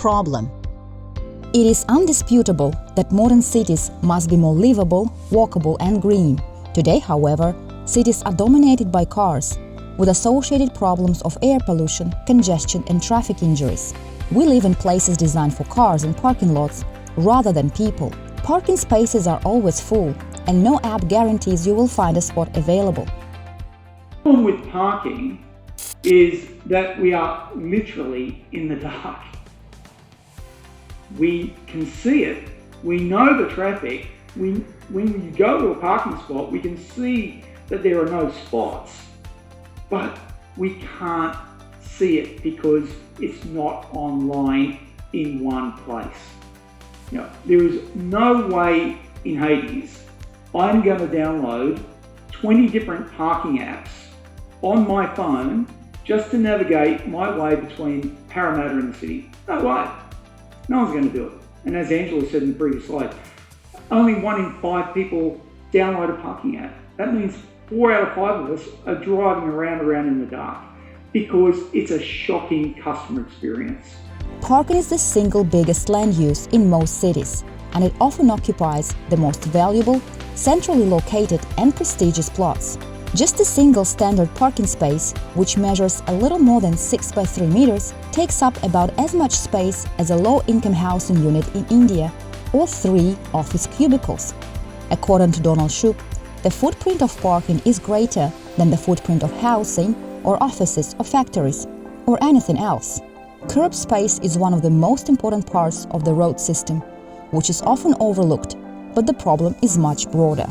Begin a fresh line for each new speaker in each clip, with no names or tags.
problem? It is undisputable that modern cities must be more livable, walkable and green. Today, however, cities are dominated by cars, with associated problems of air pollution, congestion and traffic injuries. We live in places designed for cars and parking lots rather than people. Parking spaces are always full, and no app guarantees you will find a spot available.
The problem with parking is that we are literally in the dark. We can see it, we know the traffic. When you go to a parking spot, we can see that there are no spots, but we can't see it because it's not online in one place. There is no way in Hades I'm going to download 20 different parking apps on my phone just to navigate my way between Parramatta and the city. No way. No one's going to do it. And as Angela said in the previous slide, only 1 in 5 people download a parking app. That means 4 out of 5 of us are driving around in the dark because it's a shocking customer experience.
Parking is the single biggest land use in most cities, and it often occupies the most valuable, centrally located and prestigious plots. Just a single standard parking space, which measures a little more than 6 by 3 meters, takes up about as much space as a low-income housing unit in India or 3 office cubicles. According to Donald Shoup, the footprint of parking is greater than the footprint of housing or offices or factories or anything else. Curb space is one of the most important parts of the road system, which is often overlooked, but the problem is much broader.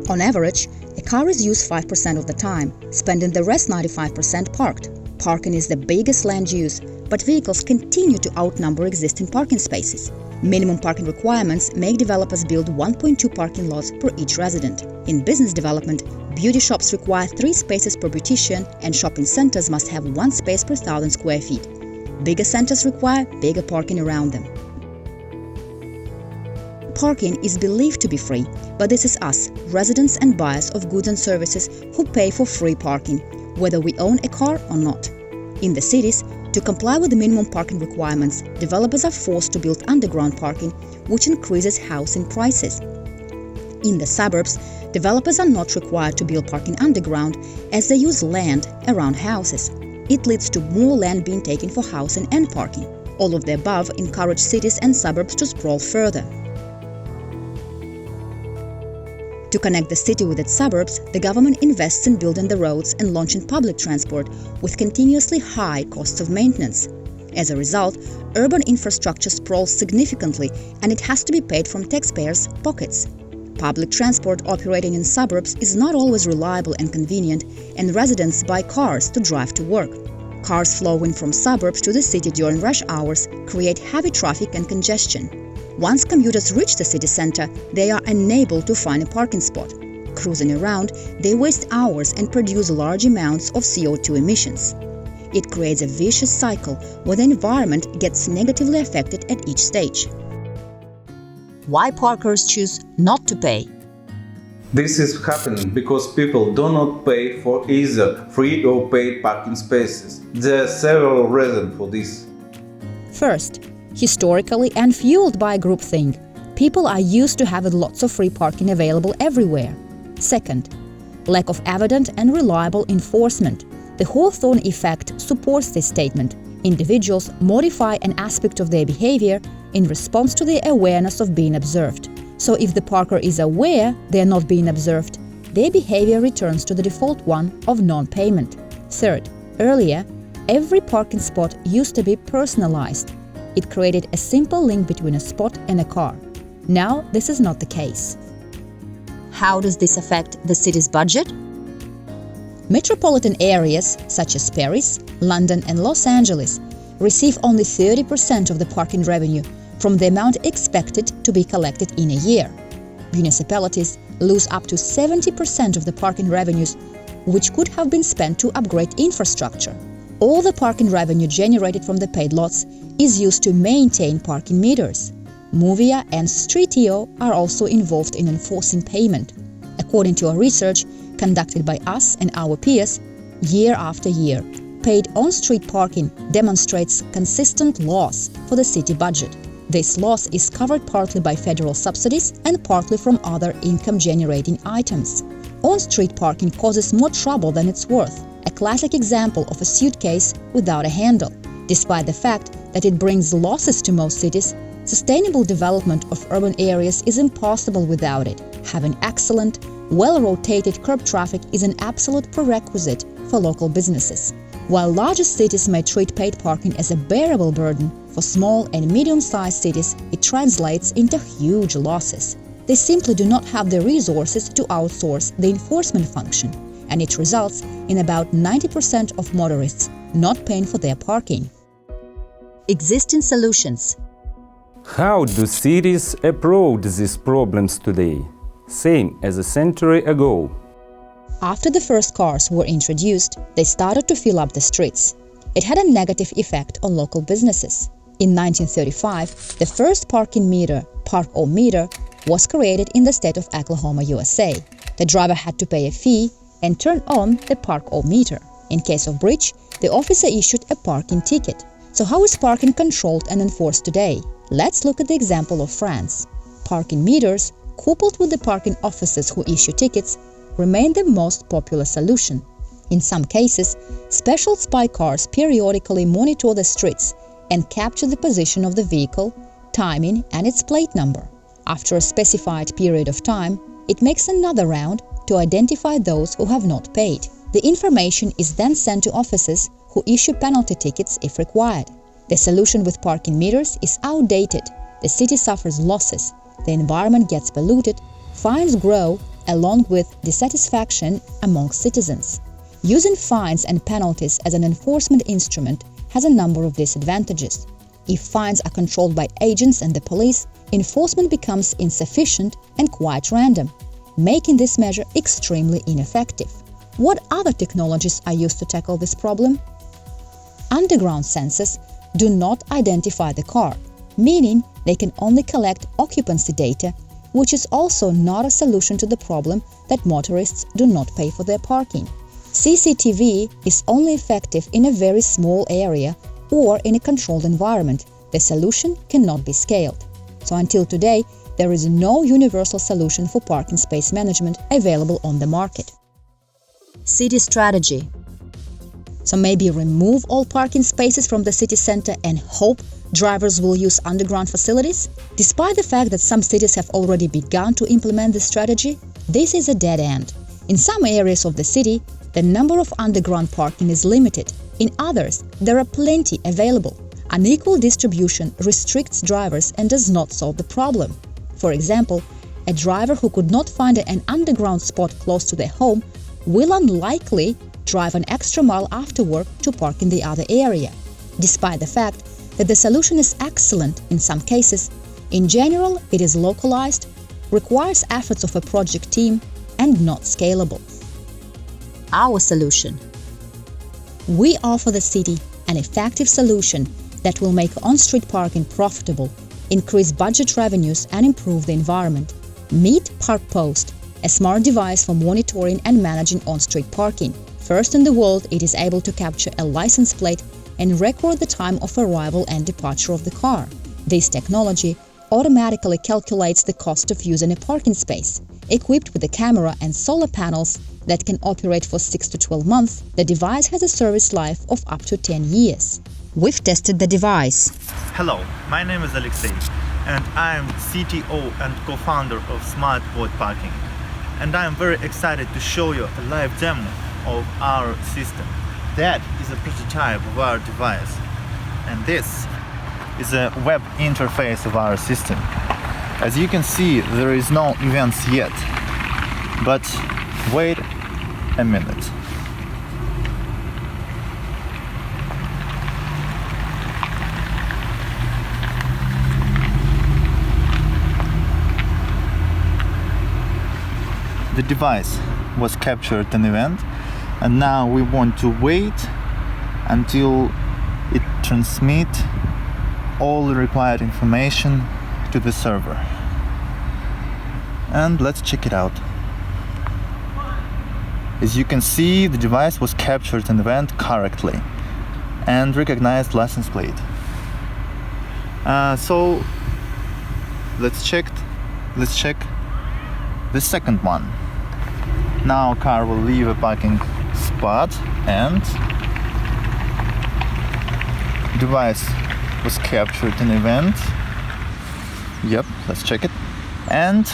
On average, a car is used 5% of the time, spending the rest 95% parked. Parking is the biggest land use, but vehicles continue to outnumber existing parking spaces. Minimum parking requirements make developers build 1.2 parking lots per each resident. In business development, beauty shops require 3 spaces per beautician, and shopping centers must have 1 space per 1,000 square feet. Bigger centers require bigger parking around them. Parking is believed to be free, but this is us, residents and buyers of goods and services, who pay for free parking, whether we own a car or not. In the cities, to comply with the minimum parking requirements, developers are forced to build underground parking, which increases housing prices. In the suburbs, developers are not required to build parking underground, as they use land around houses. It leads to more land being taken for housing and parking. All of the above encourage cities and suburbs to sprawl further. To connect the city with its suburbs, the government invests in building the roads and launching public transport with continuously high costs of maintenance. As a result, urban infrastructure sprawls significantly, and it has to be paid from taxpayers' pockets. Public transport operating in suburbs is not always reliable and convenient, and residents buy cars to drive to work. Cars flowing from suburbs to the city during rush hours create heavy traffic and congestion. Once commuters reach the city center, they are unable to find a parking spot. Cruising around, they waste hours and produce large amounts of CO2 emissions. It creates a vicious cycle where the environment gets negatively affected at each stage. Why parkers choose not to pay?
This is happening because people do not pay for either free or paid parking spaces. There are several reasons for this.
First, historically and fueled by groupthink, people are used to having lots of free parking available everywhere. Second, lack of evident and reliable enforcement. The Hawthorne effect supports this statement. Individuals modify an aspect of their behavior in response to their awareness of being observed. So if the parker is aware they are not being observed, their behavior returns to the default one of non-payment. Third, earlier, every parking spot used to be personalized. It created a simple link between a spot and a car. Now, this is not the case. How does this affect the city's budget? Metropolitan areas such as Paris, London and Los Angeles receive only 30% of the parking revenue from the amount expected to be collected in a year. Municipalities lose up to 70% of the parking revenues, which could have been spent to upgrade infrastructure. All the parking revenue generated from the paid lots is used to maintain parking meters. Movia and Streetio are also involved in enforcing payment. According to our research, conducted by us and our peers year after year. Paid on-street parking demonstrates consistent loss for the city budget. This loss is covered partly by federal subsidies and partly from other income-generating items. On-street parking causes more trouble than it's worth, a classic example of a suitcase without a handle. Despite the fact that it brings losses to most cities, sustainable development of urban areas is impossible without it. Having excellent, well-rotated curb traffic is an absolute prerequisite for local businesses. While larger cities may treat paid parking as a bearable burden, for small and medium-sized cities it translates into huge losses. They simply do not have the resources to outsource the enforcement function, and it results in about 90% of motorists not paying for their parking. Existing solutions.
How do cities approach these problems today? Same as a century ago.
After the first cars were introduced, they started to fill up the streets. It had a negative effect on local businesses. In 1935, the first parking meter, ParkPost, was created in the state of Oklahoma, USA. The driver had to pay a fee and turn on the ParkPost meter. In case of breach, the officer issued a parking ticket. So how is parking controlled and enforced today? Let's look at the example of France. Parking meters, coupled with the parking officers who issue tickets, remain the most popular solution. In some cases, special spy cars periodically monitor the streets and capture the position of the vehicle, timing, and its plate number. After a specified period of time, it makes another round to identify those who have not paid. The information is then sent to officers who issue penalty tickets if required. The solution with parking meters is outdated. The city suffers losses, the environment gets polluted, fines grow, along with dissatisfaction among citizens. Using fines and penalties as an enforcement instrument has a number of disadvantages. If fines are controlled by agents and the police, enforcement becomes insufficient and quite random, making this measure extremely ineffective. What other technologies are used to tackle this problem? Underground sensors do not identify the car, meaning they can only collect occupancy data, which is also not a solution to the problem that motorists do not pay for their parking. CCTV is only effective in a very small area or in a controlled environment. The solution cannot be scaled. So until today, there is no universal solution for parking space management available on the market. City strategy. So maybe remove all parking spaces from the city center and hope drivers will use underground facilities? Despite the fact that some cities have already begun to implement this strategy, this is a dead end. In some areas of the city, the number of underground parking is limited. In others, there are plenty available. Unequal distribution restricts drivers and does not solve the problem. For example, a driver who could not find an underground spot close to their home will unlikely drive an extra mile after work to park in the other area. Despite the fact that the solution is excellent in some cases, in general it is localized, requires efforts of a project team, and not scalable. Our solution. We offer the city an effective solution that will make on-street parking profitable, increase budget revenues, and improve the environment. Meet ParkPost, a smart device for monitoring and managing on-street parking. First in the world, it is able to capture a license plate and record the time of arrival and departure of the car. This technology automatically calculates the cost of using a parking space. Equipped with a camera and solar panels that can operate for 6 to 12 months, the device has a service life of up to 10 years. We've tested the device.
Hello, my name is Alexei, and I am CTO and co-founder of SmartBot Parking. And I am very excited to show you a live demo of our system. That is a prototype of our device, and this is a web interface of our system. As you can see, there is no events yet, but wait a minute. The device was captured an event, and now we want to wait until it transmits all the required information to the server. And let's check it out. As you can see, the device was captured in the event correctly and recognized license plate. So let's check the second one. Now car will leave a parking spot and device was captured in event. Yep, let's check it. And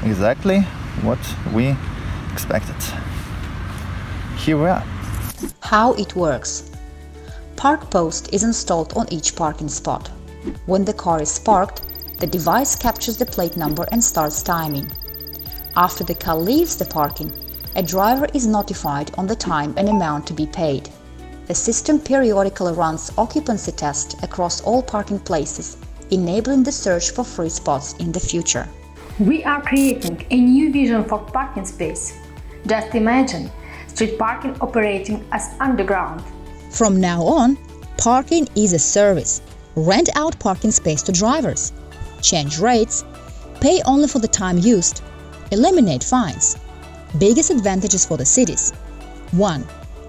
exactly what we expected. Here we are.
How it works. ParkPost is installed on each parking spot. When the car is parked, the device captures the plate number and starts timing. After the car leaves the parking, a driver is notified on the time and amount to be paid. The system periodically runs occupancy tests across all parking places, enabling the search for free spots in the future.
We are creating a new vision for parking space. Just imagine street parking operating as underground.
From now on, parking is a service. Rent out parking space to drivers. Change rates. Pay only for the time used. Eliminate fines. Biggest advantages for the cities. 1.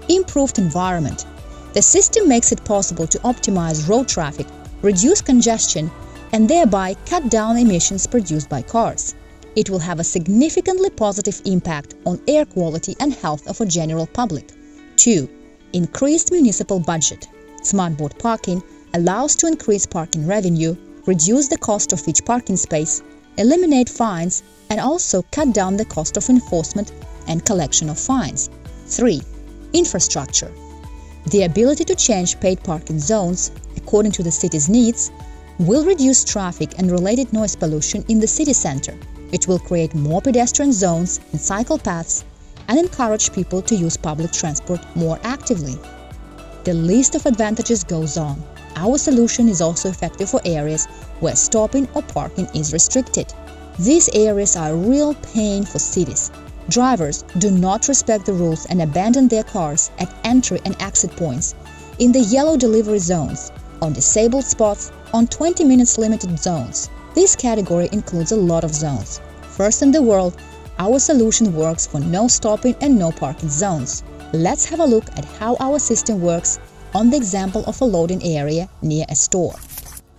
Improved environment. The system makes it possible to optimize road traffic, reduce congestion, and thereby cut down emissions produced by cars. It will have a significantly positive impact on air quality and health of a general public. 2. Increased municipal budget. SmartBot Parking allows to increase parking revenue, reduce the cost of each parking space, eliminate fines, and also cut down the cost of enforcement and collection of fines. 3. Infrastructure. The ability to change paid parking zones according to the city's needs will reduce traffic and related noise pollution in the city center. It will create more pedestrian zones and cycle paths and encourage people to use public transport more actively. The list of advantages goes on. Our solution is also effective for areas where stopping or parking is restricted. These areas are a real pain for cities. Drivers do not respect the rules and abandon their cars at entry and exit points, in the yellow delivery zones, on disabled spots, on 20 minutes limited zones. This category includes a lot of zones. First in the world, our solution works for no stopping and no parking zones. Let's have a look at how our system works on the example of a loading area near a store.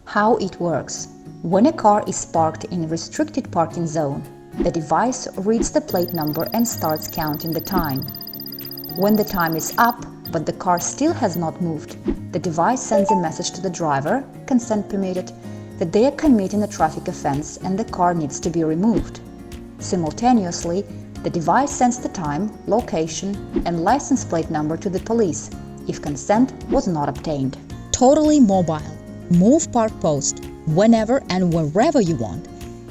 How it works. When a car is parked in a restricted parking zone, the device reads the plate number and starts counting the time. When the time is up, but the car still has not moved, the device sends a message to the driver, consent permitted, that they are committing a traffic offense and the car needs to be removed. Simultaneously, the device sends the time, location, and license plate number to the police if consent was not obtained. Totally mobile. Move ParkPost whenever and wherever you want.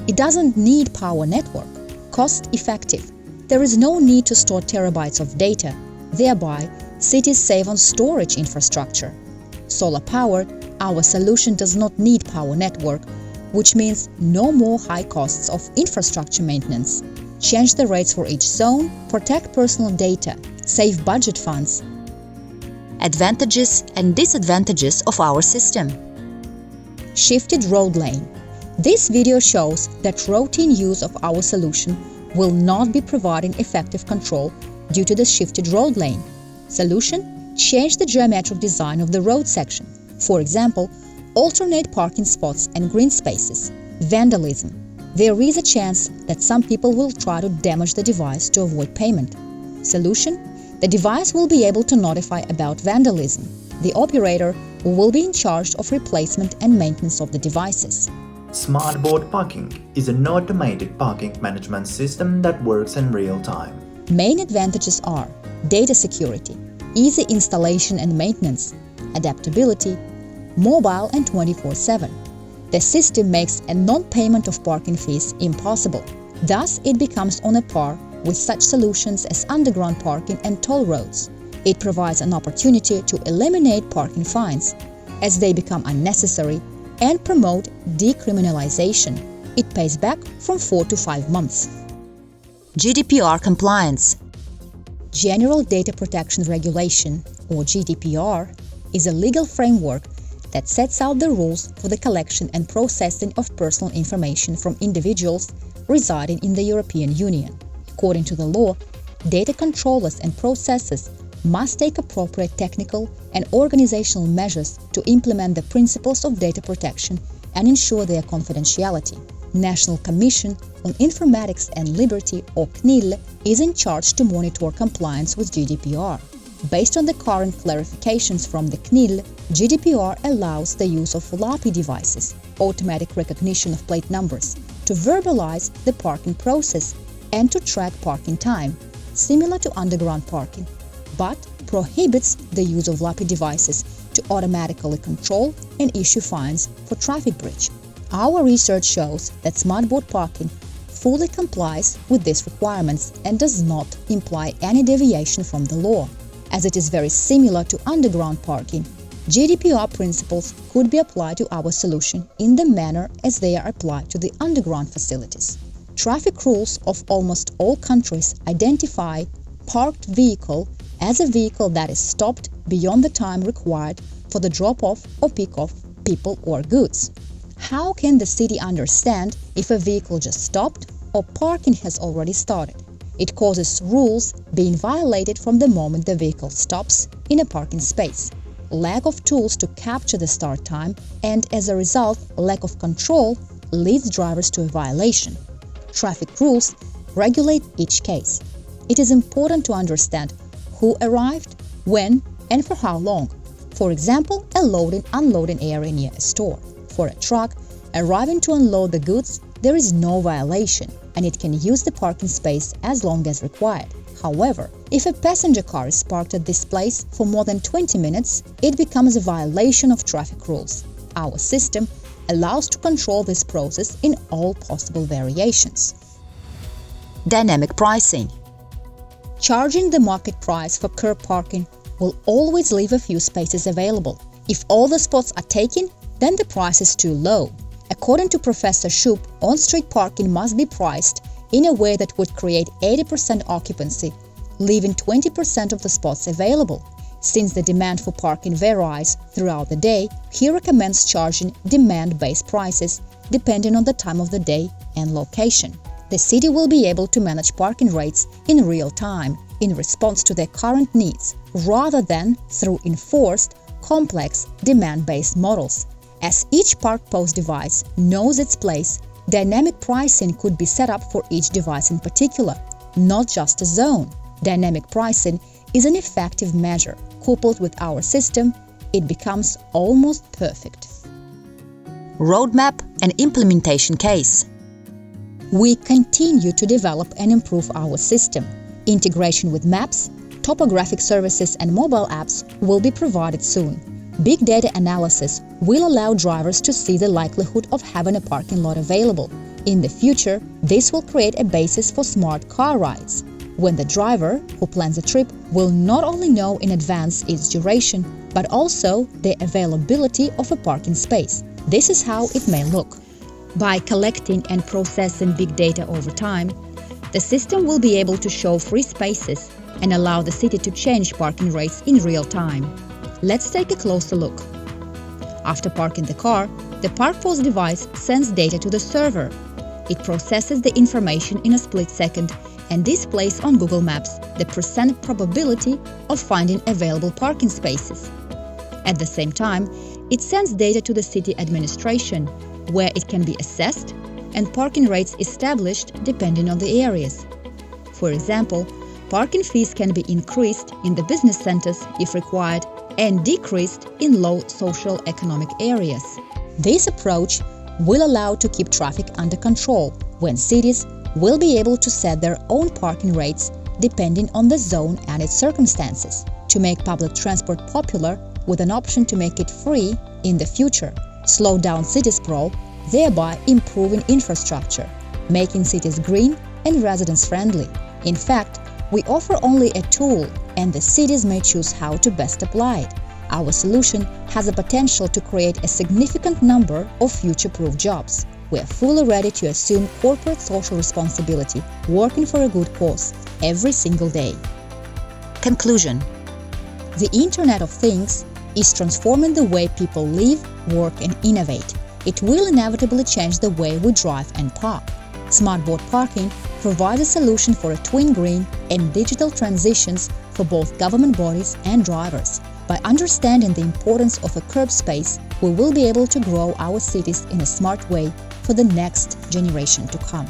It doesn't need power network. Cost effective. There is no need to store terabytes of data. Thereby, cities save on storage infrastructure. Solar powered, our solution does not need power network, which means no more high costs of infrastructure maintenance. Change the rates for each zone, protect personal data, save budget funds. Advantages and disadvantages of our system. Shifted road lane. This video shows that routine use of our solution will not be providing effective control due to the shifted road lane. Solution: change the geometric design of the road section. For example, alternate parking spots and green spaces. Vandalism. There is a chance that some people will try to damage the device to avoid payment. Solution: the device will be able to notify about vandalism. The operator will be in charge of replacement and maintenance of the devices.
SmartBot Parking is an automated parking management system that works in real time.
Main advantages are data security, easy installation and maintenance, adaptability, mobile and 24/7. The system makes a non-payment of parking fees impossible. Thus, it becomes on a par with such solutions as underground parking and toll roads. It provides an opportunity to eliminate parking fines as they become unnecessary and promote decriminalization. It pays back from 4 to 5 months. GDPR compliance. General Data Protection Regulation, or GDPR, is a legal framework that sets out the rules for the collection and processing of personal information from individuals residing in the European Union. According to the law, data controllers and processors must take appropriate technical and organizational measures to implement the principles of data protection and ensure their confidentiality. National Commission on Informatics and Liberty, or CNIL, is in charge to monitor compliance with GDPR. Based on the current clarifications from the CNIL, GDPR allows the use of LAPI devices, automatic recognition of plate numbers, to verbalize the parking process and to track parking time, similar to underground parking, but prohibits the use of LAPI devices to automatically control and issue fines for traffic breach. Our research shows that SmartBot Parking fully complies with these requirements and does not imply any deviation from the law. As it is very similar to underground parking, GDPR principles could be applied to our solution in the manner as they are applied to the underground facilities. Traffic rules of almost all countries identify parked vehicle as a vehicle that is stopped beyond the time required for the drop-off or pick-off people or goods. How can the city understand if a vehicle just stopped or parking has already started? It causes rules being violated from the moment the vehicle stops in a parking space, lack of tools to capture the start time, and as a result, lack of control leads drivers to a violation. Traffic rules regulate each case. It is important to understand who arrived, when, and for how long. For example, a loading-unloading area near a store. For a truck arriving to unload the goods, there is no violation, and it can use the parking space as long as required. However, if a passenger car is parked at this place for more than 20 minutes, it becomes a violation of traffic rules. Our system allows to control this process in all possible variations. Dynamic pricing. Charging the market price for curb parking will always leave a few spaces available. If all the spots are taken, then the price is too low. According to Professor Shoup, on-street parking must be priced in a way that would create 80% occupancy, leaving 20% of the spots available. Since the demand for parking varies throughout the day, he recommends charging demand-based prices depending on the time of the day and location. The city will be able to manage parking rates in real time in response to their current needs, rather than through enforced, complex, demand-based models. As each ParkPost device knows its place, dynamic pricing could be set up for each device in particular, not just a zone. Dynamic pricing is an effective measure. Coupled with our system, it becomes almost perfect. Roadmap and implementation case. We continue to develop and improve our system. Integration with maps, topographic services and mobile apps will be provided soon. Big data analysis will allow drivers to see the likelihood of having a parking lot available. In the future, this will create a basis for smart car rides, when the driver who plans a trip will not only know in advance its duration, but also the availability of a parking space. This is how it may look. By collecting and processing big data over time, the system will be able to show free spaces and allow the city to change parking rates in real time. Let's take a closer look. After parking the car, the ParkPost device sends data to the server. It processes the information in a split second and displays on Google Maps the % probability of finding available parking spaces. At the same time, it sends data to the city administration, where it can be assessed and parking rates established depending on the areas. For example, parking fees can be increased in the business centers if required and decreased in low socio-economic areas. This approach will allow to keep traffic under control when cities will be able to set their own parking rates depending on the zone and its circumstances, to make public transport popular with an option to make it free in the future, slow down city sprawl, thereby improving infrastructure, making cities green and residents-friendly. In fact, we offer only a tool, and the cities may choose how to best apply it. Our solution has a potential to create a significant number of future-proof jobs. We are fully ready to assume corporate social responsibility, working for a good cause every single day. Conclusion. The Internet of Things is transforming the way people live, work, and innovate. It will inevitably change the way we drive and park. SmartBot Parking provides a solution for a twin green, and digital transitions for both government bodies and drivers. By understanding the importance of a curb space, we will be able to grow our cities in a smart way for the next generation to come.